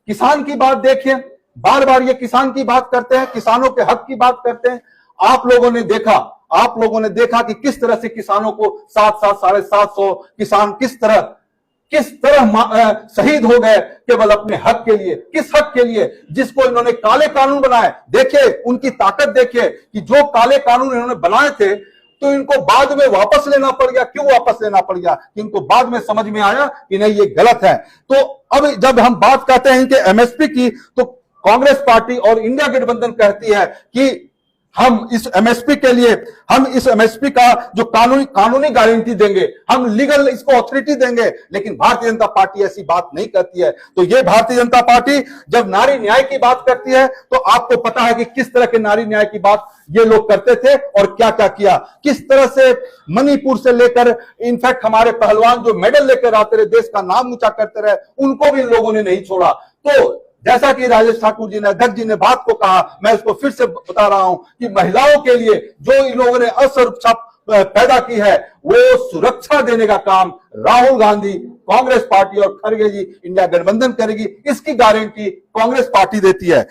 किसान की बात देखिए, बार बार ये किसान की बात करते हैं, किसानों के हक की बात करते हैं। आप लोगों ने देखा कि किस तरह से किसानों को 700-750 किसान किस तरह शहीद हो गए केवल अपने हक के लिए। किस हक के लिए? जिसको इन्होंने काले कानून बनाए। देखिए उनकी ताकत, देखिए कि जो काले कानून इन्होंने बनाए थे तो इनको बाद में वापस लेना पड़ गया। क्यों वापस लेना पड़ गया? कि इनको बाद में समझ में आया कि नहीं, ये गलत है। तो अब जब हम बात करते हैं इनके एमएसपी की, तो कांग्रेस पार्टी और इंडिया गठबंधन कहती है कि हम इस एमएसपी का जो कानूनी गारंटी देंगे, हम लीगल इसको अथॉरिटी देंगे। लेकिन भारतीय जनता पार्टी ऐसी बात नहीं करती है। तो ये भारतीय जनता पार्टी जब नारी न्याय की बात करती है तो आपको पता है कि किस तरह के नारी न्याय की बात ये लोग करते थे और क्या क्या किया। किस तरह से मणिपुर से लेकर इनफैक्ट हमारे पहलवान जो मेडल लेकर आते रहे, देश का नाम ऊंचा करते रहे, उनको भी इन लोगों ने नहीं छोड़ा। तो जैसा कि राजेश ठाकुर जी ने, अध्यक्ष जी ने बात को कहा, मैं इसको फिर से बता रहा हूं कि महिलाओं के लिए जो इन लोगों ने असुरक्षा पैदा की है, वो सुरक्षा देने का काम राहुल गांधी, कांग्रेस पार्टी और खड़गे जी इंडिया गठबंधन करेगी। इसकी गारंटी कांग्रेस पार्टी देती है।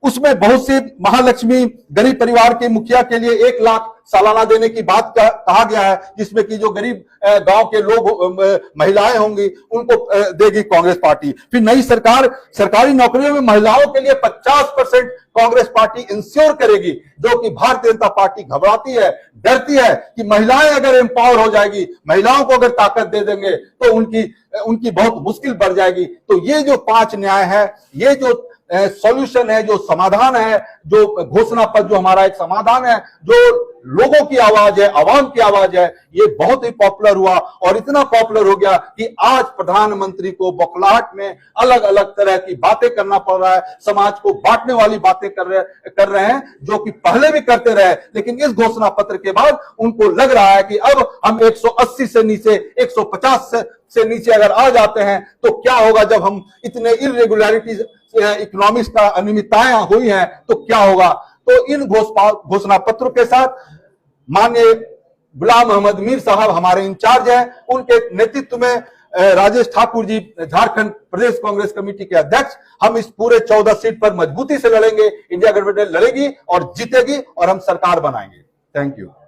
उसमें बहुत सी महालक्ष्मी गरीब परिवार के मुखिया के लिए 1 लाख सालाना देने की बात कहा गया है, जिसमें कि जो गरीब गांव के लोग, महिलाएं होंगी, उनको देगी कांग्रेस पार्टी। फिर नई सरकारी नौकरियों में महिलाओं के लिए 50% कांग्रेस पार्टी इंश्योर करेगी, जो कि भारतीय जनता पार्टी घबराती है, डरती है कि महिलाएं अगर एम्पावर हो जाएगी, महिलाओं को अगर ताकत दे देंगे तो उनकी बहुत मुश्किल बढ़ जाएगी। तो ये जो 5 न्याय है, ये जो सॉल्यूशन है, जो समाधान है, जो घोषणा पर जो हमारा एक समाधान है, जो लोगों की आवाज है, आवाम की आवाज है, ये बहुत ही पॉपुलर हुआ और इतना पॉपुलर हो गया कि आज प्रधानमंत्री को बौखलाहट में अलग अलग तरह की बातें करना पड़ रहा है, समाज को बांटने वाली बातें कर रहे हैं, जो कि पहले भी करते रहे। लेकिन इस घोषणा पत्र के बाद उनको लग रहा है कि अब हम 180 से नीचे, 150 से नीचे अगर आ जाते हैं तो क्या होगा, जब हम इतने इरेगुलरिटीज, इकोनॉमिक्स का अनियमितताएं हुई हैं तो क्या होगा। तो इन घोषणा पत्रों के साथ माननीय गुलाम मोहम्मद मीर साहब हमारे इंचार्ज हैं, उनके नेतृत्व में राजेश ठाकुर जी, झारखंड प्रदेश कांग्रेस कमेटी के अध्यक्ष, हम इस पूरे 14 सीट पर मजबूती से लड़ेंगे। इंडिया गठबंधन लड़ेगी और जीतेगी और हम सरकार बनाएंगे। Thank you.